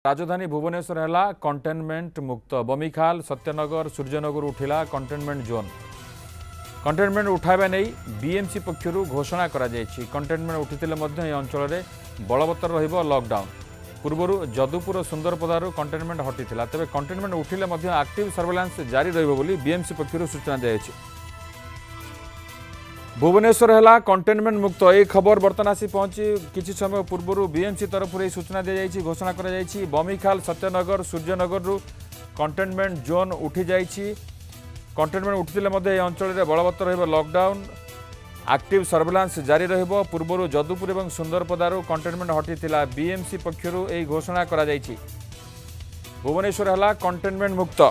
राजधानी भुवनेश्वर है कंटेनमेंट मुक्त बमिखाल सत्यनगर सूर्यनगर उठिला कंटेनमेंट जोन। कंटेनमेंट उठाइबा नहीं बीएमसी पक्षर घोषणा कंटेनमेंट उठी अंचल में बलवत्तर रहिबो लॉकडाउन। पूर्वर जदुपुर सुंदरपदारू कंटेनमेंट हटी तेज कंटेनमेंट उठिले एक्टिव सर्वेलांस जारी रहिबो बोली बीएमसी पक्षर सूचना दी। भुवनेश्वर है कंटेनमेंट मुक्त ये खबर बर्तमान आसी पहुंची किसी समय पूर्व बीएमसी तरफ सूचना दी जाइए घोषणा कर बमिखाल सत्यनगर सूर्यनगर कंटेनमेंट जोन उठी जाइए। कंटेनमेंट उठिले अंचल में बलवत्तर रहिबो लॉकडाउन। एक्टिव सर्वेलांस जारी रहिबो। पूर्व जदुपुर और सुंदरपदारू कंटेनमेंट हटी बीएमसी पक्षर यह घोषणा करा जाइए। भुवनेश्वर है कंटेनमेंट मुक्त।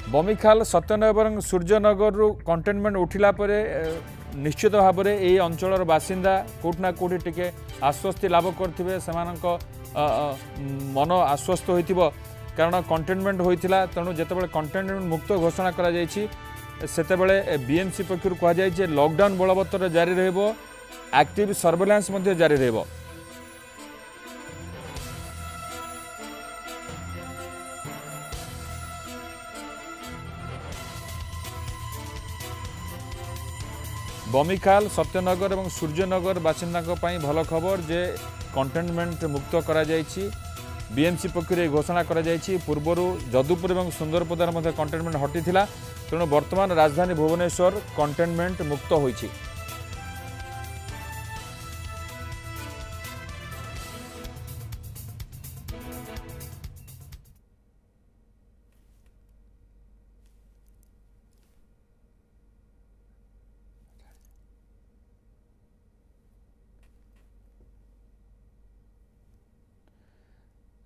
बमिखाल सत्यनगर और सूर्यनगर कंटेनमेंट उठिला परे निश्चित भाव में यही अंचल बासिंदा कोठना कोठी टिके आश्वस्ति लाभ करथिबे मन आश्वस्त होइथिबो कारण कंटेनमेंट होइथिला। तेणु जेतेबेले कंटेनमेंट मुक्त घोषणा करा जायछि सेतेबेले बीएमसी पक्षरु कहा जाय जे लॉकडाउन बलवत्तर जारी रहिबो। एक्टिव सर्वेलांस मध्ये जारी रहिबो। बमिखाल सत्यनगर और सूर्यनगर बासिंदा भल खबर जे कंटेनमेंट मुक्त करा जायछि। बीएमसी पक्षर घोषणा करा जायछि। पूर्वर जदुपुर और सुंदरपदार मध्य कंटेनमेंट हटी तेणु वर्तमान राजधानी भुवनेश्वर कंटेनमेंट मुक्त होइछि।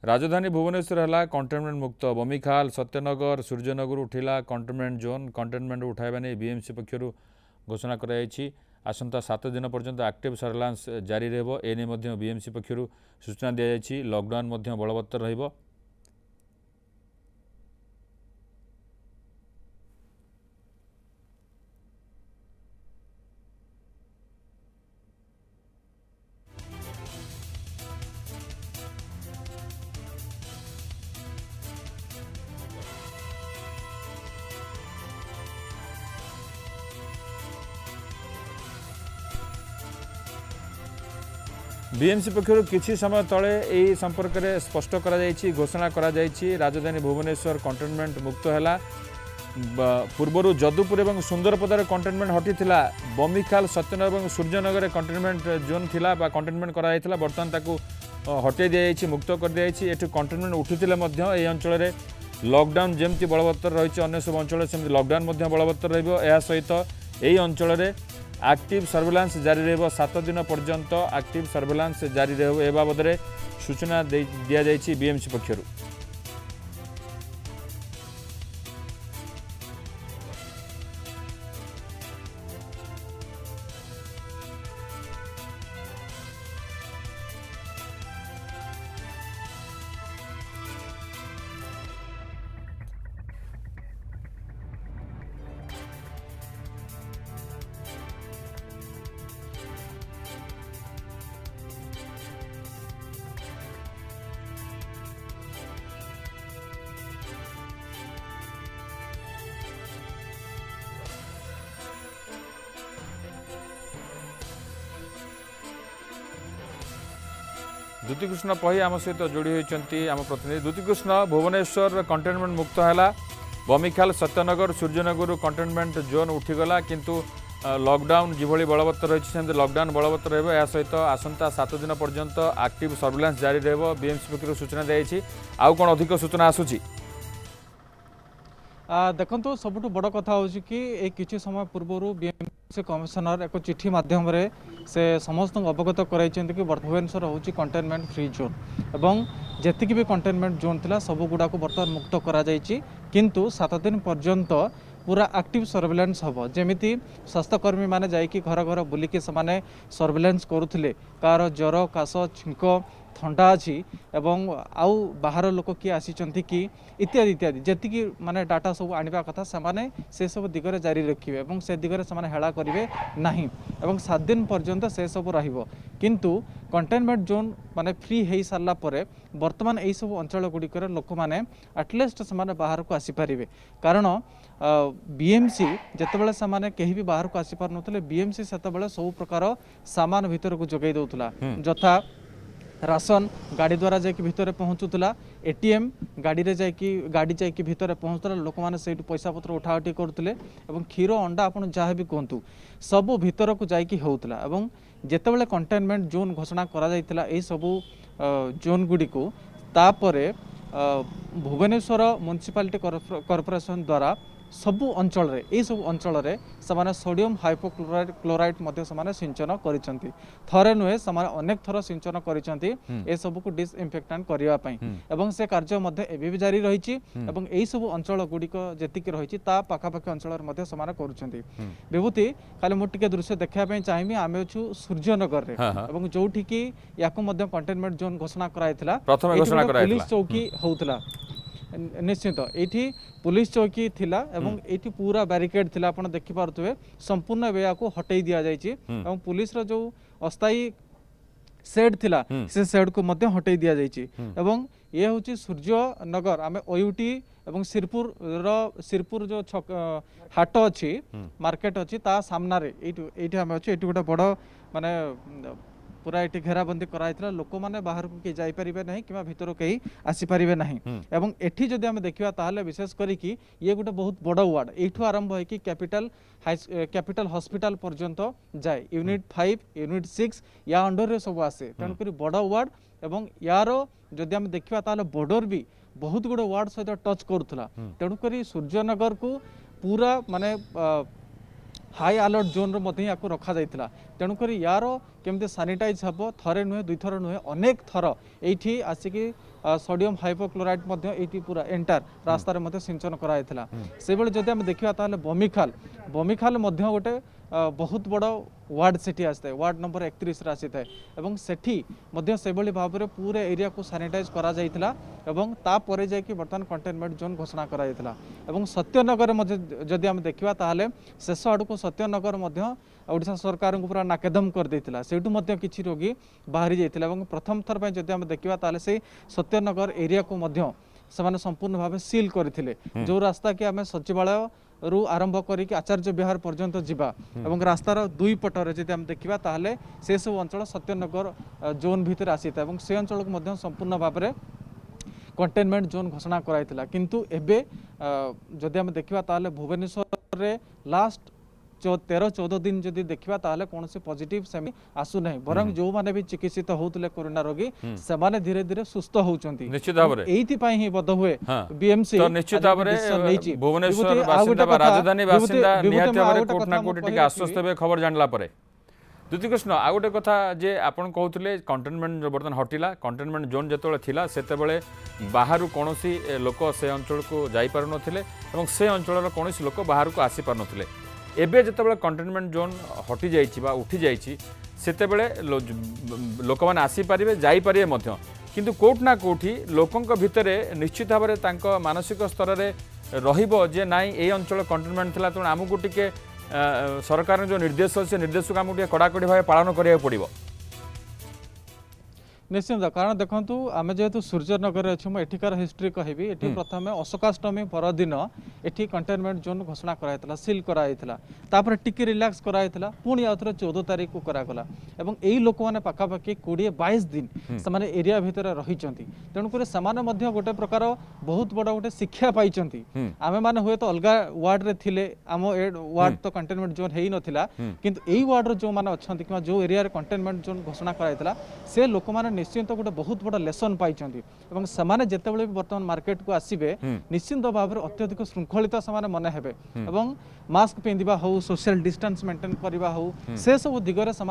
राजधानी भुवनेश्वर है कंटेनमेंट मुक्त बमिखाल सत्यनगर सूर्यनगर उठिला कंटेनमेंट जोन। कंटेनमेंट उठाइबा नहीं बीएमसी पक्षर घोषणा कराई। आसंता 7 दिन पर्यंत एक्टिव सर्वेलांस जारी रहिबो। एने मध्य बीएमसी पक्षर सूचना दी जाइए। लॉकडाउन मध्य बलवत्तर रहिबो। बीएमसी पक्षर किसी समय तले यही संपर्क में स्पष्ट घोषणा करा राजधानी भुवनेश्वर कंटेनमेंट मुक्त है। पूर्वर जदुपुर और सुंदरपदार कंटेनमेंट हटी बमिखाल सत्यनगर और सूर्यनगर कंटेनमेंट जोन थिला बा कंटेनमेंट करा बर्तमान ताकू हटे दी मुक्त कर दी। कंटेनमेंट उठुले ये अंचल में लॉकडाउन जमती बलवत्तर रही अन्य सब अंचल से लॉकडाउन बलवत्तर रहित यही अंचल में एक्टिव सर्वेलांस जारी रहिबो। 7 दिन पर्यंत एक्टिव सर्वेलांस जारी रहिबो ए बाबद सूचना दि जाइए बीएमसी पक्षरु। द्युतिकृष्ण पही आम सहित जोड़ी होती आम प्रतिनिधि। द्युतिकृष्ण भुवनेश्वर कंटेनमेंट मुक्त है। बमिखाल सत्यनगर सूर्यनगर कंटेनमेंट जोन उठीगला किंतु लॉकडाउन जिभली बलवत्तर रही लॉकडाउन बलवत्तर रहा सहित आसंता 7 दिन पर्यंत एक्टिव सर्वेलांस जारी रहिबो बीएमसी पक्षर सूचना दी। आउ कौन अधिक सूचना आसुची? देखो सबुठ बड़ कथा हो कि किसी समय पूर्व बीएमसी कमिशनर एक चिठी माध्यम से समस्त अवगत कराई कि भुवनेश्वर हूँ कंटेनमेंट फ्री जोन एवं जी भी कंटेनमेंट जोन थिला सब गुड़ाक बर्तमान मुक्त करा किंतु 7 दिन पर्यंत पूरा एक्टिव सर्वेलेंस हम जमीती स्वास्थ्यकर्मी मैंने जाइए घर घर बुलिकी से सर्वेलेंस करुले कार ज्वर काश छिंक थंडा अच्छी एवं आउ बाहर लोक किए आसी कि इत्यादि इत्यादि जी माने डाटा सब आने कथा से सब दिगरे जारी रखिए और से दिगरे से हेला करेंगे ना और 7 दिन पर्यंत से सब किंतु कंटेनमेंट जोन माने फ्री हो सारा पर बर्तमान यही सब अंचल गुड़िकर लोक मैंने एटलिस्ट से बाहर को आसीपारे कारण बीएमसी जितेबाला से कहीं भी बाहर को आसीपार ना बीएमसी से सब प्रकार सामान भीतर को जोगाई दौला यथा राशन गाड़ी द्वारा जाकि भितर पहुँचुला एटीएम गाड़ी रे जाकि भितर पहुँचुला लोक मैंने से पैसा पत्र उठा उठी करते क्षीर अंडा आप जहाँ भी कहतु सबू भितर को जाकि होता और जितेबाला कंटेनमेंट जोन घोषणा करा सबू जोन गुड़ी को तापर भुवनेश्वर म्युनिसिपालिटी कॉर्पोरेशन द्वारा सबु अंचल रे ए सब अंचल रे समाने सोडियम हाइपोक्लोराइड क्लोराइड मध्य समाने सिंचन करिसंती थरे नुहे समाने अनेक थर सिंचन करिसंती ए सब को डिसइंफेक्टेंट करिवा पई एवं से कार्य मध्य एबी भी जारी रहिछि एवं एई सब अंचल गुडी को जेतिक रहिछि ता पाखा पाखा अंचल रे मध्य समाने करूछंती विभूति खाली मो टिके दृश्य देखा पई चाहिबी आमे छु सूर्यनगर रे एवं जोठी की याकू मध्य कंटेनमेंट जोन घोषणा कराइथिला प्रथम घोषणा कराइथिला पुलिस चौकी होउतला निश्चित ये पुलिस चौकी थिला एवं ये पूरा बैरिकेड थिला आपण देखि पारथुवे संपूर्ण वे को हटई दिया जायछि एवं पुलिस रो जो अस्थायी शेड थिला से शेड को मध्य हटई दिया जायछि एवं ये होछि सूर्यनगर आमे ओयूटी एवं सिरपुर जो हाट अछि मार्केट अछि ता सामना रे एठी आमे अछि एठी गोटा बड़ माने पूरा ये घेराबंदी कराइला लोक मैंने बाहर को किए जापरें ना कि भर कहीं आसीपारे ना एवं एठी जदि आम देखा ताहले विशेष करी ये गोटे बहुत बड़ वार्ड एठू आरंभ हो कैपिटल हॉस्पिटल पर्यंत जाए यूनिट 5 यूनिट 6 या अंडर रे सब आसे तेणुक बड़ वार्ड एवं यार जदि आम देखा ताहले बॉर्डर भी बहुत गुड़े वार्ड सहित टच करूला तेणुक सूर्यनगर को पूरा माने हाई अलर्ट जोन रो रखा जाइथिला तेणुक यार केमती सानिटाइज हम थरे नुहे दुई थर नुहे अनेक थर ये आसिकी सोडियम हाइपोक्लोराइड पूरा एंटार रास्तार सिंचन कराइथिला से बेले जदि आम देखा ताहले बमिखाल गोटे बहुत बड़ वार्ड सेठी आसता है वार्ड नंबर 31 रे आसी थाए एवं सेठी मध्य से भाव में पूरे एरिया को सैनिटाइज करा जाइथिला एवं तापर जाकि बर्तमान कंटेनमेंट जोन घोषणा करा जाइथिला एवं सत्यनगर जदि आम देखा ताहले शेष आड़ को सत्यनगर ओडिशा सरकार को पूरा नाकेदम कर देथिला सेठू मध्य किछि रोगी बाहरी जाइथिला एवं प्रथम थर पय जदि आम देखा ताहले से सत्यनगर एरिया को मध्य समाने संपूर्ण भाव सील करथिले जो रास्ता कि आम सचिवालय रु आरंभ करिक आचार्य विहार पर्यंत जीवा एवं रास्तार दुई पटरे जदि आम देखा ताहले से सब अंचल सत्यनगर जोन भितर आसी था से अंचल को मध्य संपूर्ण भाव में कंटेनमेंट जोन घोषणा कराइथिला किंतु एबे जदि आम देखा ताहले भुवनेश्वर रे लास्ट 13-14 दिन जदि देखा ताहले कौन से पॉजिटिव सेमी आसु नहीं बरं जो माने भी चिकित्सित होतले कोरोना रोगी से माने धीरे धीरे सुस्थ होउचंती निश्चित भाव रे एथि पई ही बद हुए बीएमसी तो निश्चित भाव रे भुवनेश्वर बासिंदा राजधानी बासिंदा निहाती भाव कोट ना कोट टिके आश्वस्त हेबे खबर जानला परे द्वितीय कृष्ण आ गोटे कथा जे आपण कहउतले कंटेनमेंट बर्तन हटिला कंटेनमेंट जोन जेतबेले थिला सेतेबेले बाहरु कोनोसी लोक से अंचल को जाई पारु नथिले एवं से अंचलर कोनोसी लोक बाहर को आसी पारु नथिले एबे जेतेबेले कंटेनमेंट जोन हटि जाइछि बा उठी जाइछि सेतेबेले लोक माने आसी पारिबे जाई पारिबे मध्य किंतु कोट ना कोठी लोकंक भितरे निश्चित भाव तांक मानसिक स्तर रे रहिबो जे नाई ए अंचल कंटेनमेंट थिला त आमु को टिके सरकार जो निर्देश अच्छे निर्देश को आमको कड़ाकड़ी भाव पालन करा पड़ो निश्चिंत कारण देखु आम जेहेतु सूर्यनगर अच्छे मुझे एठिकार हिस्ट्री कहबी ये प्रथम अशोकाष्टमी परदिन ये कंटेनमेंट जोन घोषणा कराइला सील कराइला टिके रिलैक्स कराइला पुणी आउ थे 14 तारीख को करागला एवं यही लोक मैंने पाखापाखि 20-22 दिन से एरिया भितर रही तेणुक से गोटे प्रकार बहुत बड़ गोटे शिक्षा पाई आम मैंने हुए तो अलग वार्ड रे थिले आम वार्ड तो कंटेनमेंट जोन है नाला किंतु यही वार्ड जो मैंने अच्छा कि जो एरिया कंटेनमेंट जोन घोषणा कराइला से लोक मैंने निश्चिंत गोटे बहुत बड़ा लेसन पाई से जितेबाला भी बर्तमान मार्केट को आसबे निश्चिंत भाव में अत्यधिक श्रृंखलित से मन हे मास्क पिंधा हो सोशल डिस्टेंस मेंटेन करवा हो से सब दिगरे से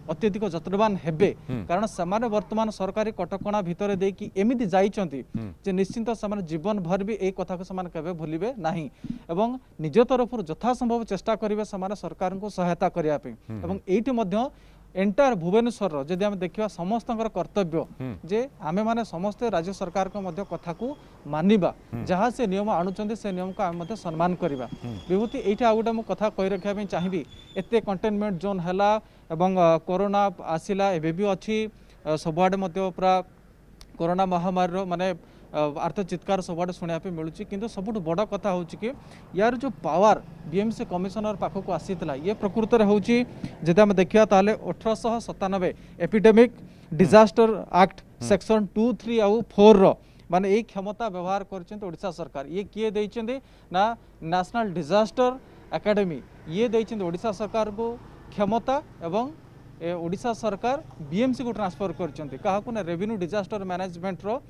अत्यधिक जत्नवान हेबे कारण से वर्तमान सरकारी कटकणा भितर देकी एमिति जाइछंती जे निश्चिंत से जीवन भर भी ए कथा को से केबे भूलिबे नाही एवं निज तरफ यथासंभव चेष्टा करिवे से सरकार को सहायता करिया पे एवं एठी मध्य एंटायर भुवनेश्वर जदि आम देखा समस्त कर्तव्य जे आमे माने समस्ते राज्य सरकार को मध्य कथा को मानिबा जहाँ से नियम आणुचंती से नियम को आम मध्य सम्मान करबा विभूति एठी आ गोटे मु कथा कहि रखिया पे चाहिबी एते कंटेनमेंट जोन हला एवं कोरोना आसिला एबे भी अछि सबआडे मध्य पूरा कोरोना महामारी माने अर्थ चित्कार सबुआडे शुणा मिलूँ किंतु सबुठ बड़ कथा हूँ कि यार जो पावर बीएमसी कमिशनर पाखक आसीला ये प्रकृत में हूँ जब आम देखा ताले 1897 एपिडेमिक डिजास्टर एक्ट सेक्शन 2, 3 आउ 4 माने एक क्षमता व्यवहार कर सरकार ये किए देइछन्ते ना नेशनल डिजास्टर एकेडमी ये देइछन्ते ओडिशा सरकार को क्षमता एवं ओडिशा सरकार बीएमसी को ट्रांसफर कर रेवेन्यू डिजास्टर मैनेजमेंट रो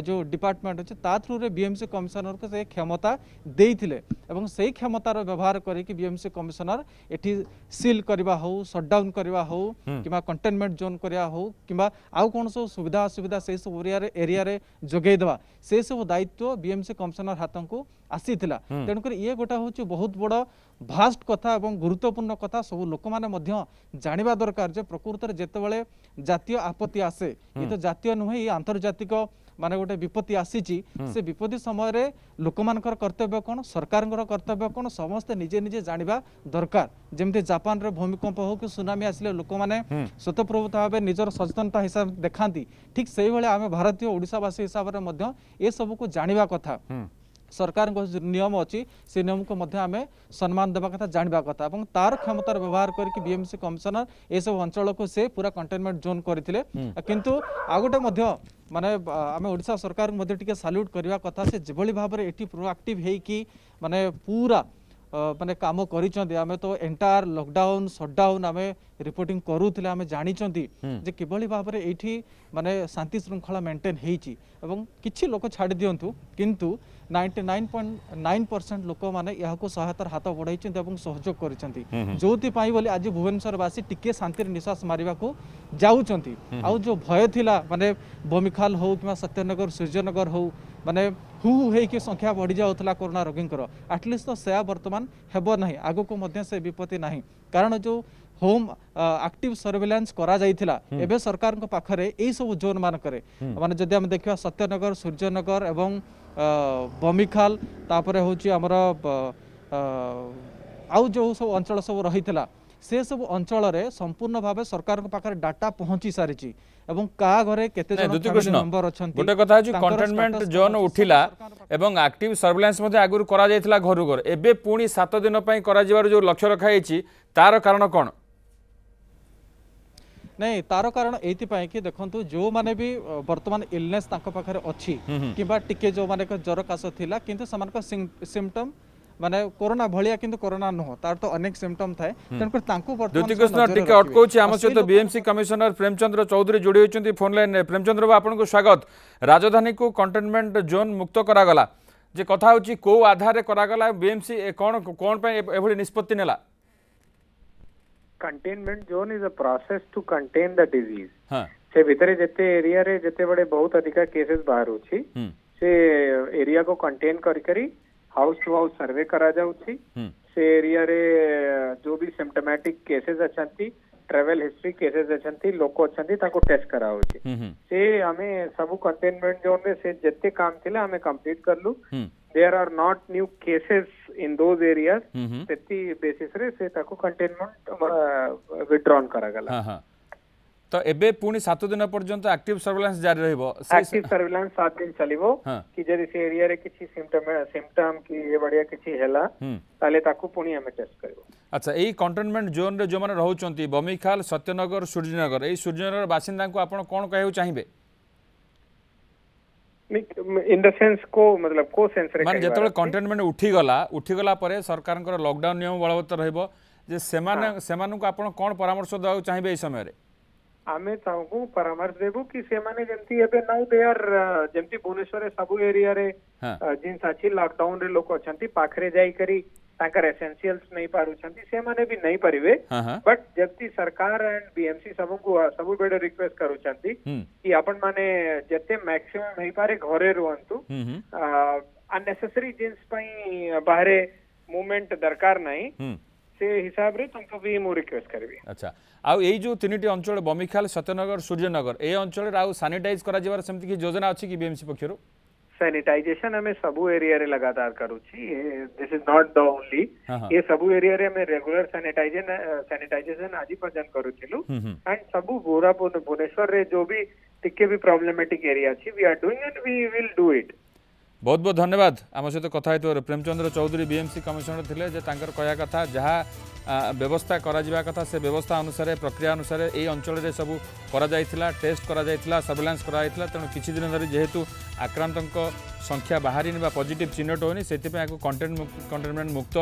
जो डिपार्टमेंट अच्छे ता थ्रू रे बीएमसी कमिशनर को से क्षमता देइथिले एवं से क्षमतार व्यवहार करके बीएमसी कमिशनर एठी सील करवा हो शटडाउन करवा हो किबा कंटेनमेंट जोन करवा हो किबा आउ कोन सब सुविधा असुविधा से सब एरिया रे जोगै देबा से सब दायित्व बीएमसी कमिशनर हाथन को आसीथिला तेणुकर ये गोटा हूँ बहुत बड़ भास्ट कथा और गुरुत्वपूर्ण कथा सब लोक मैंने जानिबा दरकार जे प्रकृत में जितेबाला जातीय आपत्ति आसे ये तो जातीय नुहे ये आंतर्जातिक माने गोटे विपत्ति आसी से विपत्ति समय लोक मानकर कर्तव्य कौन सरकार कर्तव्य कौन समस्ते निजे निजे जानिबा दरकार जमती जापान रे भूमिकंप हो कि सुनामी आसिले लोक मैंने स्वतःप्रभुत भाव निजर सचेतनता हिसाब देखाती ठीक से ही आम भारतीय ओडिशावासी हिसाब से ये सब को जानिबा कथा सरकार को नियम अच्छी से नियम को मध्य आमे सम्मान देवा कथा जानवा कथा और तार क्षमतार व्यवहार करके बीएमसी कमिशनर ये सब अंचल को से पूरा कंटेनमेंट जोन करथिले किंतु आ गोटे मध्य माने आमे ओडिशा सरकार मध्य टिके सैल्यूट करवा कथा से जेभली भाव में एटी प्रोएक्टिव है कि माने पूरा माने काम करिसेंती आमे तो एंटायर लॉकडाउन शटडाउन आमे रिपोर्टिंग करूथिले आमे जानिचंती जे किभली भाव में एठी माने शांति श्रृंखला मेंटेन हेची एवं किछि लोक छाड़ी दियंतु किंतु 99.9% लोक माने यहाँ को सहायतार हाथ बढ़ाई सहयोग कर जो बोली आज भुवनेश्वरवासी टिके शांति निश्वास मारिबा को जाउचंती आउ जो भय थिला माने बमिखाल हो कि सत्यनगर सूर्यनगर हो माने हु कि संख्या बढ़ी जाउथला कोरोना रोगींकर एटलिस्ट तो से वर्तमान हेबो नहीं आगो को मध्य से विपत्ति नहीं कारण जो होम एक्टिव सर्वेलेंस करा जाइथिला एबे सरकार को पाखरे ए सब जोन मान करे माने जदि हम देखिया सत्यनगर सूर्यनगर एवं बमिखाल तापरे होची हमर आउ जो सब अंचल सब रहिथिला से सब अंचल रे संपूर्ण भाव सरकार को पाखरे डाटा पहुंची सारिची एवं का घरे केते जन फैमिली मेंबर अछंती गोटे कथा है कंटेनमेंट जोन उठिला एवं एक्टिव सर्वेलेंस मध्ये आगुर करा जाइथिला घर घर एबे पुणी 7 दिन पई करा जिवार जो लक्ष्य रखा जाइछि तार कारण कोन नहीं तार कारण एपाई कि देखो जो माने भी वर्तमान इलनेस पाखे अच्छी कि टिके जो माने ज्वर काश थिला किंतु समानक सिम्पटम माने कोरोना भलिया किंतु कोरोना नुह तार तो अनेक सिम्पटम थाए तेणुकर तांको वर्तमान टिके अटकोछि आम सहित बीएमसी कमिशनर प्रेमचंद्र चौधरी जोड़ी होइछन्ती फोन लाइन प्रेमचंद्र बाबू आपनको स्वागत राजधानी को कंटेनमेंट जोन मुक्त करागला जे कथा होछि को आधार रे करागला बीएमसी कोन कोन पे एभली निष्पत्ति नेला containment zone is a process to contain the disease से भितरे जते एरिया रे जते बड़े बहुत अधिका केसेस बाहर होछि से एरिया को कंटेन करी हाउस टू हाउस सर्वे करा जाउछि से एरिया रे जो भी symptomatic cases अछंती travel history cases अछंती लोक अछंती ताको टेस्ट करा होछि से हमें सब कंटेनमेंट जोन में से जते काम थिला हमें कंप्लीट करलु there are not new cases in those areas सेति बेसिस रे से ताको कंटेनमेंट विथड्रॉन करा गला तो एबे पुनी 7 दिन पर्यंत एक्टिव सर्वेलेंस जारी रहइबो एक्टिव सर्वेलेंस 7 दिन चलिबो कि जदि से एरिया रे किछि सिम्पटम की ये बढ़िया किछि हैला ताले ताको पुनी हमें टेस्ट करबो अच्छा एई कंटेनमेंट जोन रे जो माने रहउचंती बमिखाल सत्यनगर सूर्यनगर एई सूर्यनगर बासिंदा को आपण कोन कहउ चाहिबे इन द सेंस को मतलब को सेंस रे माने जतले कंटेनमेंट उठी गला परे सरकार को लॉकडाउन नियम बलवत्तर रहइबो जे सेमान को आपण कोन परामर्श दउ चाहिबे ए समय रे आमे तांको परामर्श देबो कि से माने जेंती एबे नाउ दे आर जेंती भुवनेश्वर सबु एरिया रे जिन साची लॉकडाउन रे लोक अछंती पाखरे जाई करी तांकर एसेंशियल्स नहीं पारु छंती से माने भी नहीं परिवे बट जबकि सरकार एंड बीएमसी सबु बेडे रिक्वेस्ट करू छंती कि अपन माने जते मैक्सिमम नहीं पारे घरे रुहंतु अननेसेसरी जिन्स पई बाहरे मूवमेंट दरकार नहीं से हिसाब रे तुमको भी मु रिक्वेस्ट करबी। अच्छा आउ एई जो तीनटी अंचल बमिखाल सत्यनगर सूर्यनगर ए अंचल रे आउ सैनिटाइज करा जेबार सेमति की योजना अछि कि बीएमसी पक्षरु सैनिटाइजेशन हमें सबू एरिया रे लगातार करू छी this is not the only ये सबू एरिया रे में रेगुलर सैनिटाइजेशन आदि पर्यंत करू छिलु एंड सबू पूरा भुवनेश्वर रे जो भी टिके भी प्रॉब्लमेटिक एरिया छी we are doing and we will do it. बहुत बहुत धन्यवाद आम सहित कथा होइतबार प्रेमचंद्र चौधरी बीएमसी कमिशनर थिले जे तांकर कहया कथा जहाँ व्यवस्था करा जिबा कथा से व्यवस्था अनुसार प्रक्रिया अनुसार ये अंचल रे सबू करा जायथिला टेस्ट करा जायथिला सर्वेलेंस करा जायथिला तेणु किछि दिन धरि जेहेतु आक्रांतक संख्या बाहरिनी बा पॉजिटिव चिन्हट होनी सेति पे कंटेनमेंट मुक्त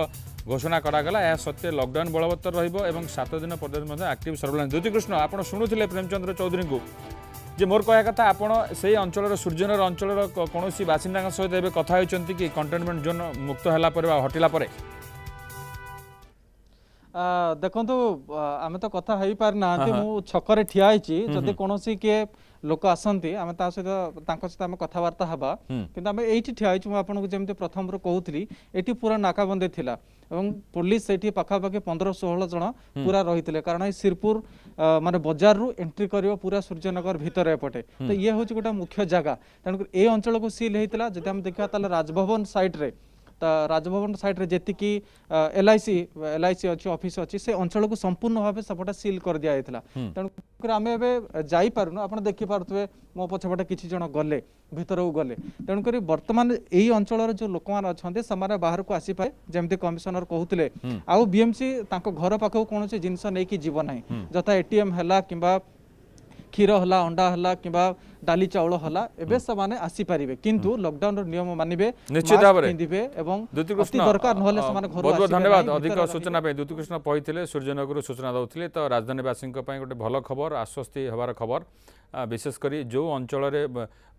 घोषणा करागला या सत्य लॉकडाउन बलवत्तर रहिबो एवं 7 दिन पर्यंत एक्टिव सर्वेलेंस। ज्योतिकृष्ण आपण शुणुथिले प्रेमचंद्र चौधरी को जे मोर कहया कथा आपण से अंचल सूर्यनगर अंचल कौन बासिंदा सहित एवं कथा होती कि कंटेनमेंट जोन मुक्त है हटिला देखो आम तो कथा हो पारि ना मु छकरे ठिया होइछि जदि कोनोसी के लोक आसंती आम ता सहित आम कथबार्ता हवा किंतु आम एठी ठिया होइछि मु आपनको जेमते प्रथम रो कहउतली एठी पूरा नाकाबंदी थिला एवं पुलिस एठी पाखापाखि 15-16 जन पूरा रही कारण ये सिरपुर माने बजार रु एंट्री करियो पूरा सूर्यनगर भितर एपटे तो ये हूँ गोटे मुख्य जगह तेणुक ए अंचल को सील होता जब आम देखा राजभवन साइड रे राजभवन साइड रे जेतिकी एलआईसी अच्छी ऑफिस अच्छी से अंचल को संपूर्ण भाव सेपटा सील कर दिया जायतिला तेणुक आम एवं जाई पारुनु आपण देखि पारुथबे मो पछपटे किछि जन गले भितर को गले तेणुक वर्तमान यही अंचल जो लोक मैंने अच्छा से बाहर को आसी पाए जमती कमिशनर कहते आउ बीएमसी घर पाखक कौन जिनस नहीं जीव ना जथा एटीएम है कि क्षीर है अंडा है कि डाली चाउल है एबे से आसी पारिबे किंतु लॉकडाउन नियम मानिबे निश्चित भाव पिंधिबे एवं अति दरकार नहले से घर बहुत बहुत धन्यवाद अधिक सूचना पे द्युतिकृष्ण पहिले सूर्यनगर सूचना दउथिले तो राजधानीवासी गोटे भल खबर आश्वस्ति हबार खबर विशेषकर जो अंचल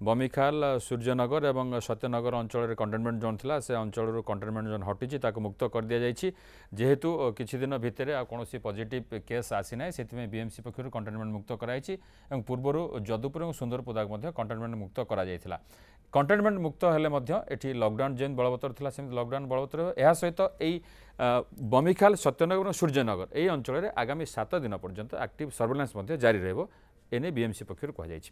बमिखाल सूर्यनगर और सत्यनगर अंचल कंटेनमेंट जोन थिला से अंचल कंटेनमेंट जोन हटिची ताको मुक्त कर दिया जायछि जेहेतु किछि दिन भितर कौन पॉजिटिव केस आसी ना से बीएमसी पक्षर कंटेनमेंट मुक्त कराई और पूर्वर जदुपुर और सुंदरपदा कंटेनमेंट मुक्त करा जायथिला कंटेनमेंट मुक्त हेले मध्य एठी लॉकडाउन जेन बलवत्तर थिला सेम लॉकडाउन बलवत्तर एहा सहित एई बमिखाल सत्यनगर और सूर्यनगर एई अंचल आगामी 7 दिन पर्यंत एक्टिव सर्वेलेंस जारी रहबो एने बीएमसी पक्षर कह जायछि।